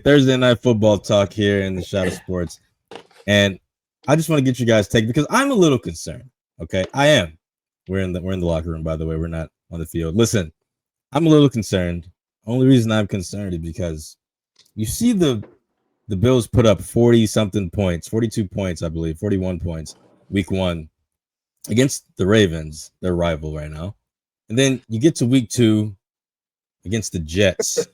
Thursday night football talk here in the Shadow Sports, and I just want to get you guys' take because I'm a little concerned. Okay, I am. We're in the locker room, by the way. We're not on the field. Listen, I'm a little concerned. Only reason I'm concerned is because you see the Bills put up 40 something points, 42 points, I believe, 41 points, week 1 against the Ravens, their rival right now, and then you get to week 2 against the Jets.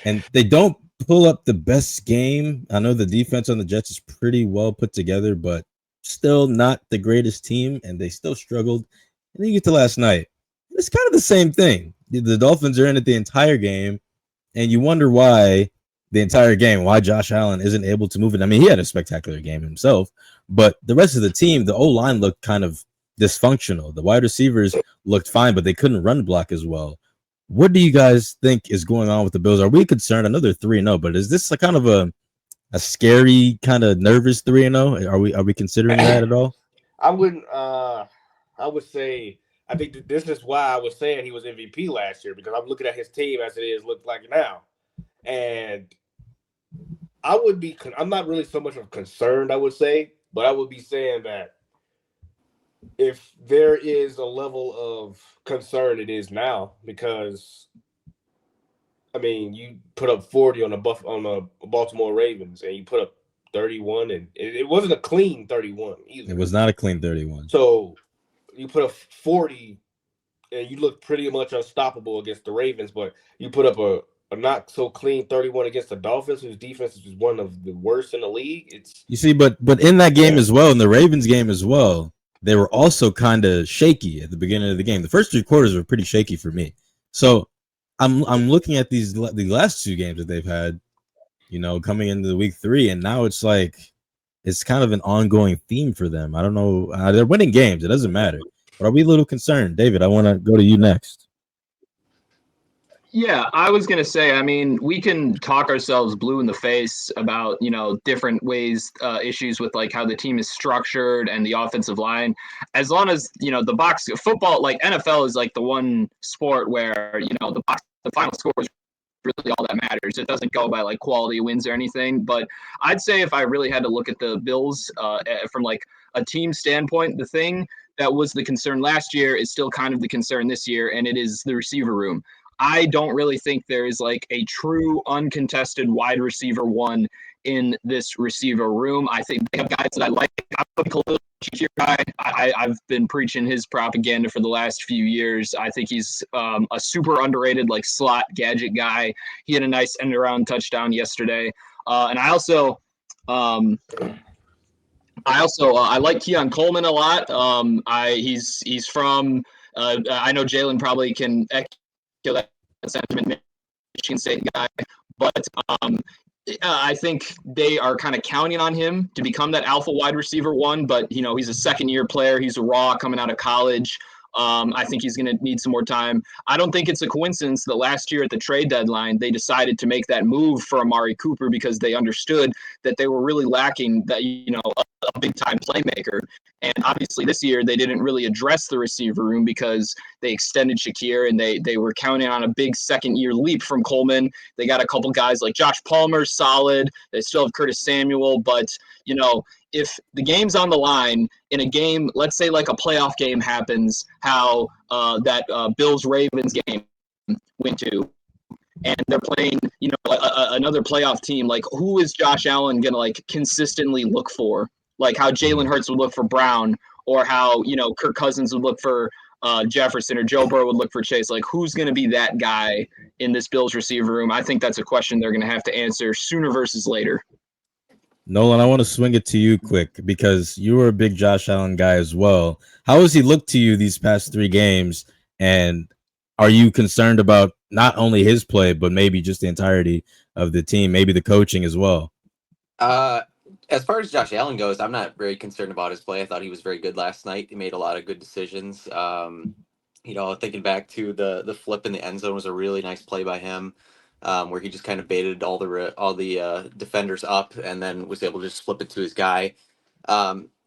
And they don't pull up the best game. I know the defense on the Jets is pretty well put together, but still not the greatest team, and they still struggled. And then you get to last night. It's kind of the same thing. The Dolphins are in it the entire game, and you wonder why why Josh Allen isn't able to move it. I mean, he had a spectacular game himself, but the rest of the team, the O-line looked kind of dysfunctional. The wide receivers looked fine, but they couldn't run block as well. What do you guys think is going on with the Bills? Are we concerned? I know they're 3-0, but is this a kind of a scary, kind of nervous 3-0? Are we considering that at all? I wouldn't. I would say I think this is why I was saying he was MVP last year, because I'm looking at his team as it is look like now, and I would be. I'm not really so much of concerned, I would say, but I would be saying that if there is a level of concern, it is now, because I mean, you put up 40 on the Baltimore Ravens, and you put up 31, and it wasn't a clean 31 either. It was not a clean 31. So you put up 40, and you look pretty much unstoppable against the Ravens, but you put up a not so clean 31 against the Dolphins, whose defense is one of the worst in the league. You see, but in that game as well, in the Ravens game as well, they were also kind of shaky at the beginning of the game. The first 3 quarters were pretty shaky for me. So I'm looking at the last 2 games that they've had, coming into the week 3, and now it's like it's kind of an ongoing theme for them. I don't know. They're winning games. It doesn't matter. But are we a little concerned? David, I want to go to you next. Yeah, I was going to say, I mean, we can talk ourselves blue in the face about, different ways, issues with like how the team is structured and the offensive line. As long as, the box football, like NFL is like the one sport where, the final score is really all that matters. It doesn't go by like quality wins or anything. But I'd say if I really had to look at the Bills from like a team standpoint, the thing that was the concern last year is still kind of the concern this year, and it is the receiver room. I don't really think there is like a true uncontested wide receiver 1 in this receiver room. I think they have guys that I like. I'm a Khalil Shakir guy. I've been preaching his propaganda for the last few years. I think he's a super underrated like slot gadget guy. He had a nice end around touchdown yesterday. And I like Keon Coleman a lot. He's from I know Jalen probably can that sentiment, Michigan State guy, but I think they are kind of counting on him to become that alpha wide receiver 1. But he's a second-year player. He's a raw coming out of college. I think he's going to need some more time. I don't think it's a coincidence that last year at the trade deadline, they decided to make that move for Amari Cooper because they understood that they were really lacking that, a big-time playmaker. And obviously this year they didn't really address the receiver room because they extended Shakir, and they were counting on a big second-year leap from Coleman. They got a couple guys like Josh Palmer, solid. They still have Curtis Samuel, but, if the game's on the line in a game, let's say like a playoff game happens, how that Bills-Ravens game went to, and they're playing, another playoff team, like who is Josh Allen going to like consistently look for? Like how Jalen Hurts would look for Brown, or how, Kirk Cousins would look for Jefferson, or Joe Burrow would look for Chase. Like who's going to be that guy in this Bills receiver room? I think that's a question they're going to have to answer sooner versus later. Nolan, I want to swing it to you quick because you were a big Josh Allen guy as well. How has he looked to you these past 3 games? And are you concerned about not only his play, but maybe just the entirety of the team, maybe the coaching as well? As far as Josh Allen goes, I'm not very concerned about his play. I thought he was very good last night. He made a lot of good decisions. Thinking back to the flip in the end zone was a really nice play by him. Where he just kind of baited all the defenders up and then was able to just flip it to his guy.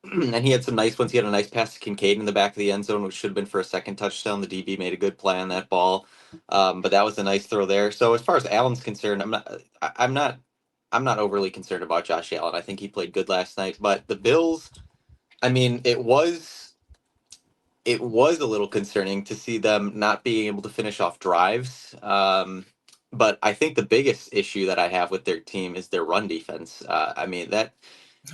and he had some nice ones. He had a nice pass to Kincaid in the back of the end zone, which should have been for a second touchdown. The DB made a good play on that ball, but that was a nice throw there. So as far as Allen's concerned, I'm not overly concerned about Josh Allen. I think he played good last night. But the Bills, I mean, it was a little concerning to see them not being able to finish off drives. But I think the biggest issue that I have with their team is their run defense. I mean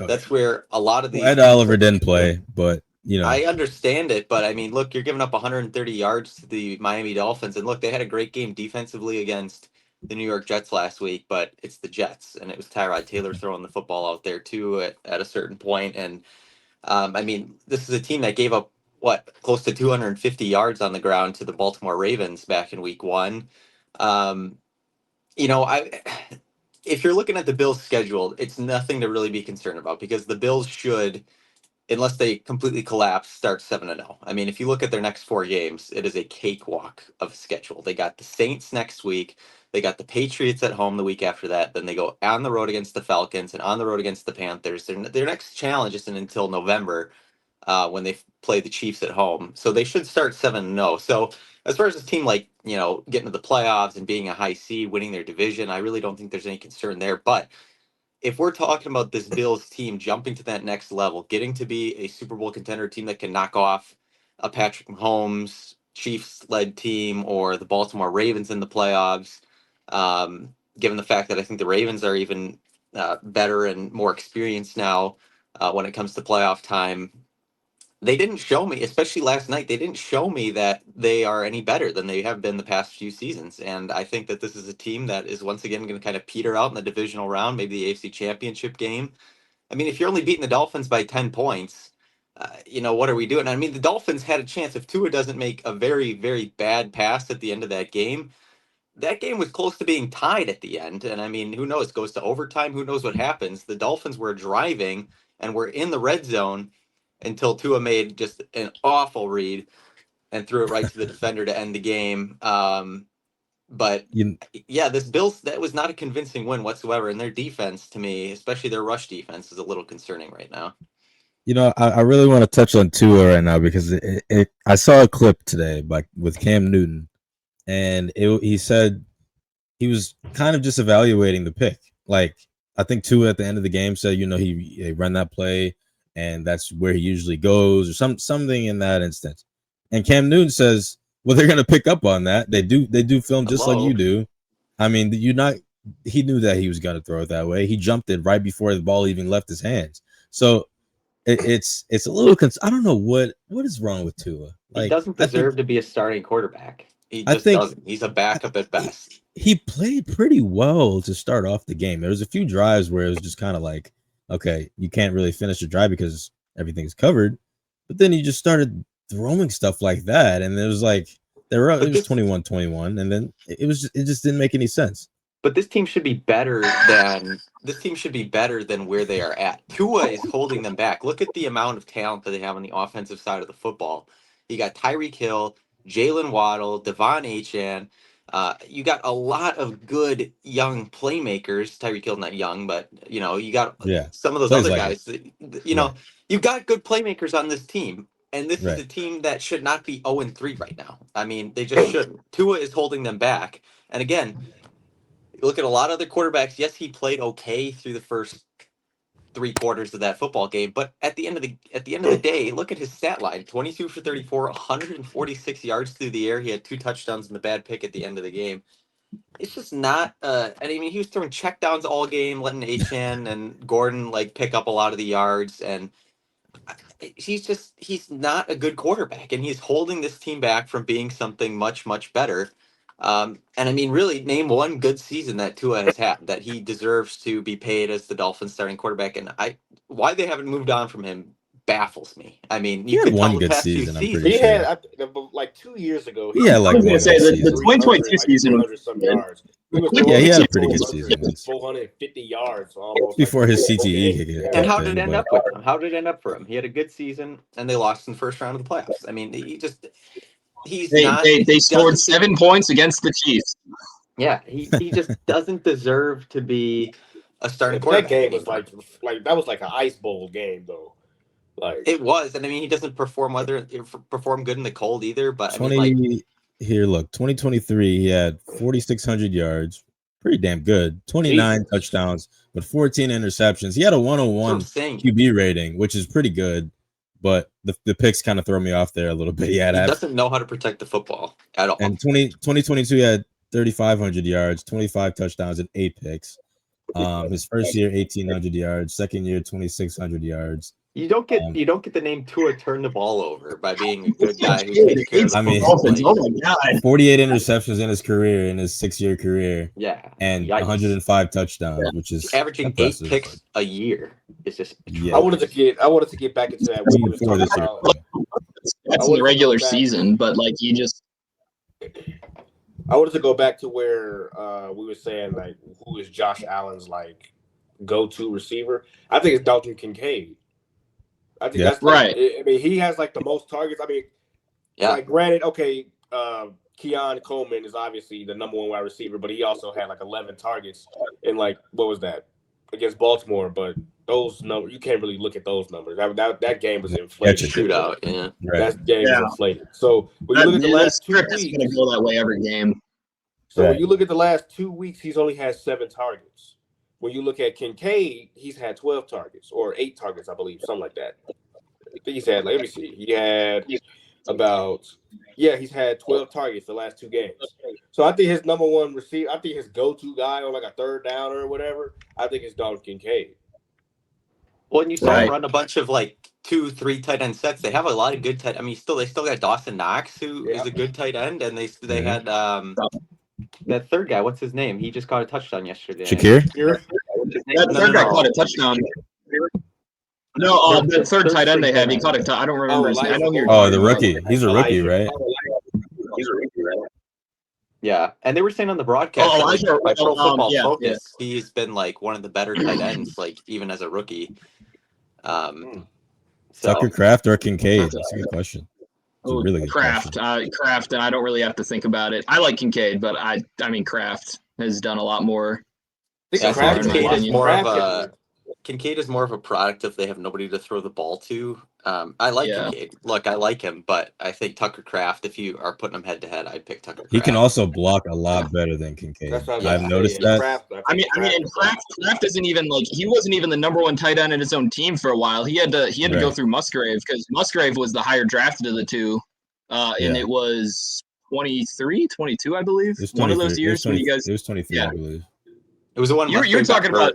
that's where a lot of these Ed Oliver didn't play, but I understand it, but I mean, look, you're giving up 130 yards to the Miami Dolphins, and look, they had a great game defensively against the New York Jets last week, but it's the Jets, and it was Tyrod Taylor throwing the football out there too at a certain point, and I mean, this is a team that gave up close to 250 yards on the ground to the Baltimore Ravens back in Week 1. You know, if you're looking at the Bills' schedule, it's nothing to really be concerned about because the Bills should, unless they completely collapse, start 7-0. I mean, if you look at their next 4 games, it is a cakewalk of a schedule. They got the Saints next week. They got the Patriots at home the week after that. Then they go on the road against the Falcons and on the road against the Panthers. Their next challenge isn't until November when they play the Chiefs at home. So they should start 7-0. So as far as this team, like, you know, getting to the playoffs and being a high seed, winning their division, I really don't think there's any concern there. But if we're talking about this Bills team jumping to that next level, getting to be a Super Bowl contender team that can knock off a Patrick Mahomes Chiefs-led team or the Baltimore Ravens in the playoffs, given the fact that I think the Ravens are even better and more experienced now when it comes to playoff time, they didn't show me, especially last night, they didn't show me that they are any better than they have been the past few seasons. And I think that this is a team that is once again going to kind of peter out in the divisional round, maybe the AFC Championship game. I mean, if you're only beating the Dolphins by 10 points, you know, what are we doing? I mean, the Dolphins had a chance. If Tua doesn't make a very, very bad pass at the end of that game was close to being tied at the end. And I mean, who knows? It goes to overtime. Who knows what happens? The Dolphins were driving and were in the red zone until Tua made just an awful read and threw it right to the defender to end the game. But yeah, this Bills, that was not a convincing win whatsoever. And their defense, to me, especially their rush defense, is a little concerning right now. You know, I really want to touch on Tua right now because I saw a clip today with Cam Newton, and he said he was kind of just evaluating the pick. Like, I think Tua at the end of the game said, you know, he ran that play and that's where he usually goes or something in that instance. And Cam Newton says, well, they're going to pick up on that. They do film just like you do. I mean, he knew that he was going to throw it that way. He jumped it right before the ball even left his hands. So it's a little, I don't know what is wrong with Tua. Like, he doesn't deserve to be a starting quarterback. He just doesn't. He's a backup at best. He played pretty well to start off the game. There was a few drives where it was just kind of like, okay, you can't really finish a drive because everything's covered. But then he just started throwing stuff like that, and it was like it was 21-21, and then it just didn't make any sense. But this team should be better than where they are at. Tua is holding them back. Look at the amount of talent that they have on the offensive side of the football. You got Tyreek Hill, Jalen Waddle, Devon Achane. You got a lot of good young playmakers. Tyreek Hill not young, but you know, you got some of those other guys. You know, you've got good playmakers on this team. And this is a team that should not be 0-3 right now. I mean, they just shouldn't. Tua is holding them back. And again, you look at a lot of other quarterbacks. Yes, he played okay through the first 3 quarters of that football game, but at the end of the day, look at his stat line: 22 for 34, 146 yards through the air. He had 2 touchdowns and the bad pick at the end of the game. It's just not. And I mean, he was throwing checkdowns all game, letting Achane and Gordon like pick up a lot of the yards, and he's not a good quarterback, and he's holding this team back from being something much, much better. And I mean, really, name one good season that Tua has had that he deserves to be paid as the Dolphins starting quarterback. And why they haven't moved on from him baffles me. I mean, you could tell the past 2 seasons. He had like 2 years ago. Yeah, like the 2022 season. He had a pretty good season. 450 yards almost before his CTE. And how did it end up with him? How did it end up for him? He had a good season, and they lost in the first round of the playoffs. I mean, they scored 7 points against the Chiefs. Yeah, he just doesn't deserve to be a starting quarterback. That game was like that was like an ice bowl game though. Like It was, and I mean, he doesn't perform good in the cold either. But I mean, 2023, he had 4,600 yards, pretty damn good. 29 Jesus. touchdowns, but 14 interceptions. He had a that's what I'm 101 saying. QB rating, which is pretty good. But the picks kind of throw me off there a little bit. He doesn't know how to protect the football at all. And 2022, he had 3,500 yards, 25 touchdowns, and 8 picks. His first year, 1,800 yards. Second year, 2,600 yards. You don't get the name Tua turn the ball over by being a good guy who takes care of the I mean, football. Oh my god. 48 interceptions in his career, in his 6-year career, Yeah, and yikes. 105 touchdowns, which is averaging impressive. 8 picks a year. It's just Yeah. I wanted to get back into that when you was talking This year. about. That's I in wanted the to regular go back- season, but like he just I wanted to go back to where we were saying like who is Josh Allen's like go-to receiver. I think it's Dalton Kincaid. I think Yeah. that's like, Right. I mean, he has like the most targets. I mean, Yeah. like granted, okay, Keon Coleman is obviously the number one wide receiver, but he also had like 11 targets in like what was that against Baltimore? But those numbers, you can't really look at those numbers. That game was inflated. Shootout. Yeah. Right. That game was Yeah. inflated. So when you look at the that last 2 script is weeks, gonna go that way every game. so when Right. you look at the last 2 weeks, he's only had 7 targets. When you look at Kincaid, he's had 12 targets or 8 targets, I believe, something like that. I think he's had, let me see. He had he's had 12 targets the last 2 games. So I think his number one receiver, I think his go-to guy on like a third down or whatever, I think it's Dalton Kincaid. Well, and you saw Right. him run a bunch of like 2-3 tight end sets. They have a lot of good tight. I mean, they still got Dawson Knox, who is a good tight end, and they had that third guy. What's his name? He just caught a touchdown yesterday. Shakir? That third guy caught a touchdown. No, the third tight end they had, he caught a touchdown. I don't remember his name. I know who you're Oh, the talking rookie. He's a rookie, right? Yeah, and they were saying on the broadcast Oh, like, by Pro Football yeah, Focus, he's been like one of the better tight ends, like even as a rookie. So Tucker Kraft or Kincaid? That's a good question. It's a Oh, really good Kraft. question. Kraft. I don't really have to think about it. I like Kincaid, but I mean Kraft has done a lot more. Yeah, Kraft is Kincaid is awesome. more of a Kincaid is more of a product if they have nobody to throw the ball to. I like Kincaid. Look, I like him, but I think Tucker Kraft, if you are putting them head to head, I'd pick Tucker Kraft. He can also block a lot better than Kincaid. That's what I've noticed that. I mean, and Kraft isn't even like he wasn't even the number one tight end in his own team for a while. He had to go through Musgrave because Musgrave was the higher drafted of the two, and it was 23, 22, I believe. It was one of those years when you guys. It was 23, I believe. It was the one you're talking about.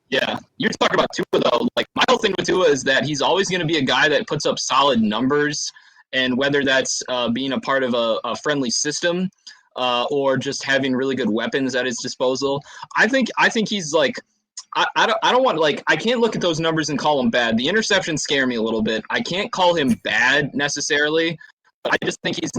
Yeah, you're talking about Tua though. Like my whole thing with Tua is that he's always going to be a guy that puts up solid numbers, and whether that's being a part of a friendly system, or just having really good weapons at his disposal. I think he's like. I don't want like I can't look at those numbers and call him bad. The interceptions scare me a little bit. I can't call him bad necessarily, but I just think he's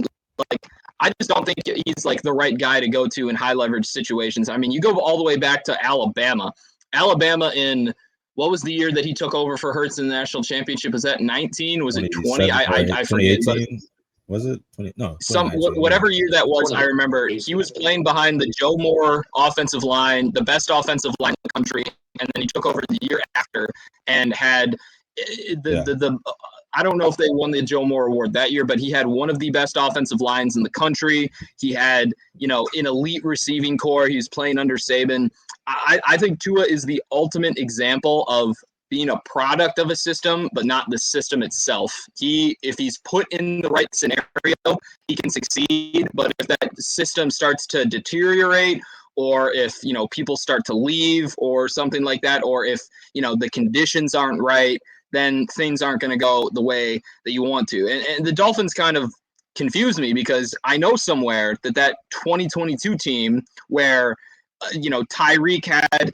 like I just don't think he's like the right guy to go to in high leverage situations. I mean, you go all the way back to Alabama. Alabama in what was the year that he took over for Hurts in the national championship? Was that 19? Was it 20? I forget. But was it 20? No, whatever year that was, I remember he was playing behind the Joe Moore offensive line, the best offensive line in the country, and then he took over the year after and had the I don't know if they won the Joe Moore Award that year, but he had one of the best offensive lines in the country. He had, an elite receiving core. He was playing under Saban. I think Tua is the ultimate example of being a product of a system, but not the system itself. If he's put in the right scenario, he can succeed. But if that system starts to deteriorate, or if, people start to leave or something like that, or if, the conditions aren't right, then things aren't going to go the way that you want to. And the Dolphins kind of confuse me because I know somewhere that 2022 team where, Tyreek had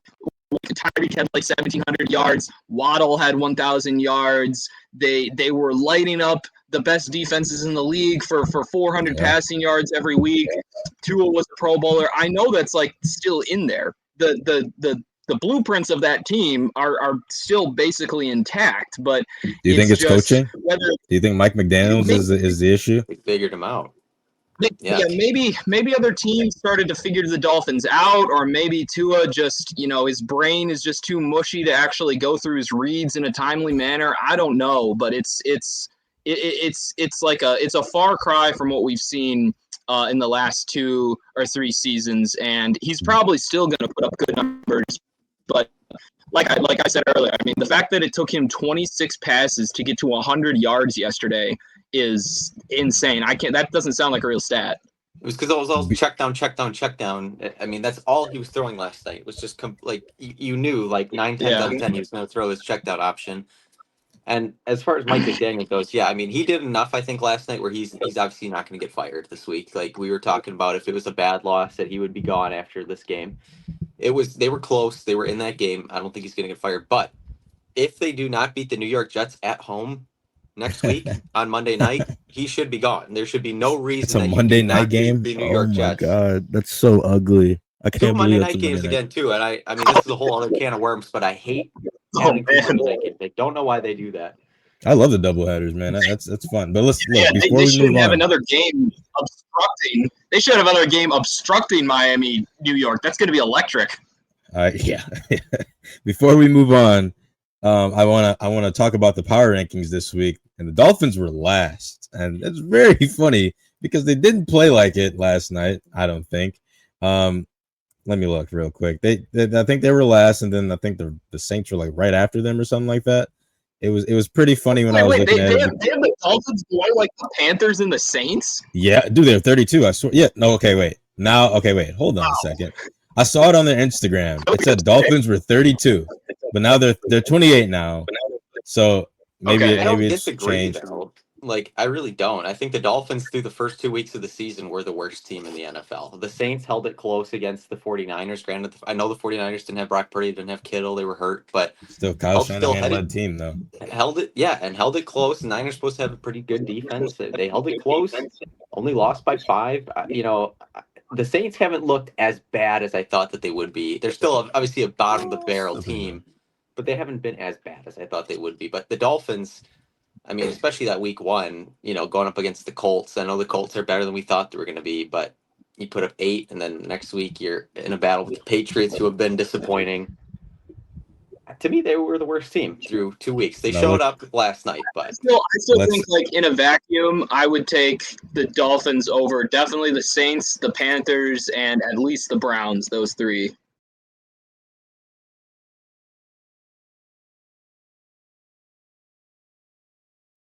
like 1,700 yards. Waddle had 1,000 yards. They were lighting up the best defenses in the league for 400 passing yards every week. Tua was a Pro Bowler. I know that's like still in there. The blueprints of that team are still basically intact. But do you think it's coaching? Do you think Mike McDaniels is the issue? They figured him out. Yeah. Maybe other teams started to figure the Dolphins out, or maybe Tua just, his brain is just too mushy to actually go through his reads in a timely manner. I don't know, but it's a far cry from what we've seen in the last 2 or 3 seasons, and he's probably still going to put up good numbers, but like I said earlier, I mean, the fact that it took him 26 passes to get to 100 yards yesterday is insane. That doesn't sound like a real stat. It was because it was all check down, check down, check down. I mean, that's all he was throwing last night. It was just you knew like 9 times out of 10 he was going to throw this check down option. And as far as Mike McDaniel goes, yeah, I mean, he did enough, I think, last night where he's obviously not going to get fired this week. Like we were talking about, if it was a bad loss, that he would be gone after this game. They were close. They were in that game. I don't think he's going to get fired. But if they do not beat the New York Jets at home next week on Monday night, he should be gone. There should be no reason. It's a that Monday night game. The New York Jets. God, that's so ugly. I can't 2 Monday believe night games again too. And I mean, this is a whole other can of worms. But I hate having 2 Monday night games. I don't know why they do that. I love the doubleheaders, man. That's fun. But let's look before they we shouldn't move have on. another game obstructing. They should have another game obstructing Miami, New York. That's going to be electric. Yeah. Before we move on, I wanna talk about the power rankings this week, and the Dolphins were last, and it's very funny because they didn't play like it last night. I don't think. Let me look real quick. They I think they were last, and then I think the Saints were like right after them or something like that. It was pretty funny when I was looking at it. They have the Dolphins going like the Panthers and the Saints? Yeah, dude, they're 32. I swear. Yeah, no, okay, wait. Hold on a second. I saw it on their Instagram. It said Dolphins were 32, but now they're 28 now. So maybe I don't it's disagree changed. though. Like I really don't. I think the Dolphins through the first 2 weeks of the season were the worst team in the NFL. The Saints held it close against the 49ers. Granted, I know the 49ers didn't have Brock Purdy, didn't have Kittle, they were hurt, but Still Kyle Shanahan led team though. held it close. The Niners supposed to have a pretty good defense. They held it close. Only lost by 5. The Saints haven't looked as bad as I thought that they would be. They're still obviously a bottom of the barrel team, but they haven't been as bad as I thought they would be. But the Dolphins, I mean, especially that week 1, going up against the Colts. I know the Colts are better than we thought they were going to be, but you put up 8, and then next week you're in a battle with the Patriots, who have been disappointing. To me, they were the worst team through 2 weeks. They showed up last night, but I still think, like, in a vacuum, I would take the Dolphins over definitely the Saints, the Panthers, and at least the Browns. Those 3.